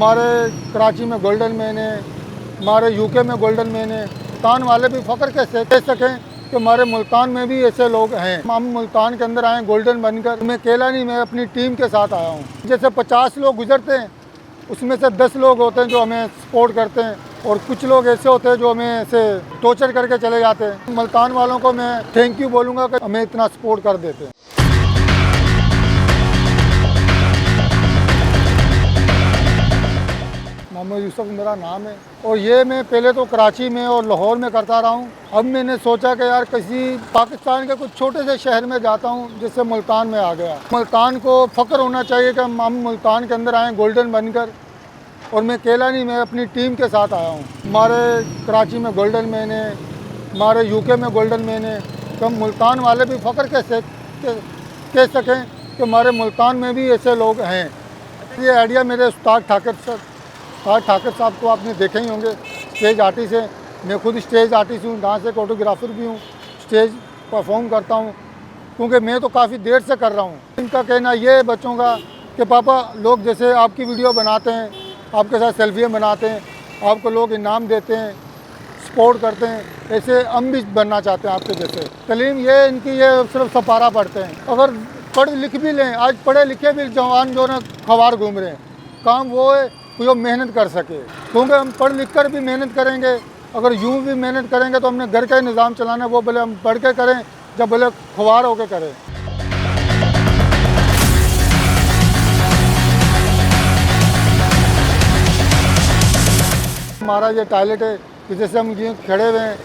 हमारे कराची में golden man है, हमारे यूके में गोल्डन मैन है। मुल्तान वाले भी फ़ख्र कैसे कह सकें कि हमारे मुल्तान में भी ऐसे लोग हैं। हम मुल्तान के अंदर आए गोल्डन बनकर। मैं अकेला नहीं, मैं अपनी टीम के साथ आया हूँ। जैसे 50 लोग गुजरते हैं, उसमें से 10 लोग होते हैं जो हमें सपोर्ट करते हैं, और कुछ लोग ऐसे होते हैं जो हमें ऐसे टॉर्चर करके चले जाते हैं। मुल्तान वालों को मैं थैंक यू बोलूँगा कि हमें इतना सपोर्ट कर देते हैं। मोहम्मद यूसुफ मेरा नाम है, और ये मैं पहले तो कराची में और लाहौर में करता रहा हूँ। अब मैंने सोचा कि यार किसी पाकिस्तान के कुछ छोटे से शहर में जाता हूँ, जिससे मुल्तान में आ गया। मुल्तान को फ़ख्र होना चाहिए कि हम मुल्तान के अंदर आए गोल्डन बनकर, और मैं अकेला नहीं, मैं अपनी टीम के साथ आया हूँ। हमारे कराची में गोल्डन मैन है, हमारे यूके में गोल्डन मैन है, तो हम मुल्तान वाले भी फ़ख्र कैसे कह सकें कि हमारे मुल्तान में भी ऐसे लोग हैं। ये आइडिया मेरे उस्ताद ठाकर साहब को आपने देखे ही होंगे, स्टेज आर्टिस्ट है। मैं खुद स्टेज आर्टिस्ट हूँ, डांस एक कोरियोग्राफर भी हूँ, स्टेज परफॉर्म करता हूँ, क्योंकि मैं तो काफ़ी देर से कर रहा हूँ। इनका कहना ये है बच्चों का कि पापा, लोग जैसे आपकी वीडियो बनाते हैं, आपके साथ सेल्फियाँ बनाते हैं, आपको लोग इनाम देते हैं, सपोर्ट करते हैं, ऐसे हम भी बनना चाहते हैं आपके जैसे। तालीम ये इनकी ये सिर्फ सपारा पढ़ते हैं। अगर पढ़ लिख भी लें, आज पढ़े लिखे भी जवान जो ना खवार घूम रहे हैं, काम वो है जो मेहनत कर सके। क्योंकि हम पढ़ लिख कर भी मेहनत करेंगे, अगर यूँ भी मेहनत करेंगे तो हमने घर का ही निज़ाम चलाना है, वो भले हम पढ़ के करें जब भले खुवार होकर करें। हमारा ये टॉयलेट है कि जैसे हम ये खड़े हुए हैं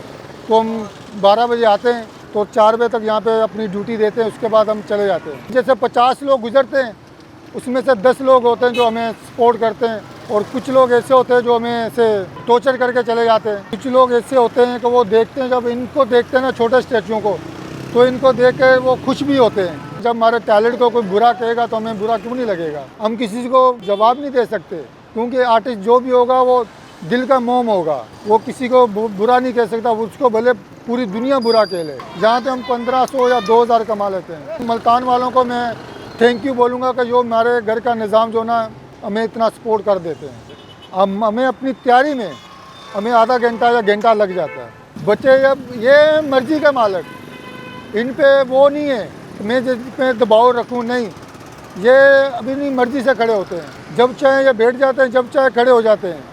तो हम 12 बजे आते हैं तो 4 बजे तक यहाँ पे अपनी ड्यूटी देते हैं, उसके बाद हम चले जाते हैं। जैसे 50 लोग गुजरते हैं, उसमें से 10 लोग होते हैं जो हमें सपोर्ट करते हैं, और कुछ लोग ऐसे होते हैं जो हमें ऐसे टॉर्चर करके चले जाते हैं। कुछ लोग ऐसे होते हैं कि वो देखते हैं, जब इनको देखते हैं ना छोटे स्टैचुओं को, तो इनको देख कर वो खुश भी होते हैं। जब हमारे टैलेंट को कोई बुरा कहेगा तो हमें बुरा क्यों नहीं लगेगा। हम किसी को जवाब नहीं दे सकते, क्योंकि आर्टिस्ट जो भी होगा वो दिल का मोम होगा, वो किसी को बुरा नहीं कह सकता, उसको भले पूरी दुनिया बुरा कह ले। जहाँ पे हम 1500 या 2000 कमा लेते हैं। मुल्तान वालों को मैं थैंक यू बोलूँगा कि जो हमारे घर का निज़ाम जो ना हमें इतना सपोर्ट कर देते हैं। हमें अपनी तैयारी में हमें आधा घंटा या घंटा लग जाता है। बच्चे अब ये मर्ज़ी का मालिक, इन पे वो नहीं है मैं जिस पे दबाव रखूँ, नहीं, ये अभी नहीं मर्ज़ी से खड़े होते हैं। जब चाहे ये बैठ जाते हैं, जब चाहे खड़े हो जाते हैं।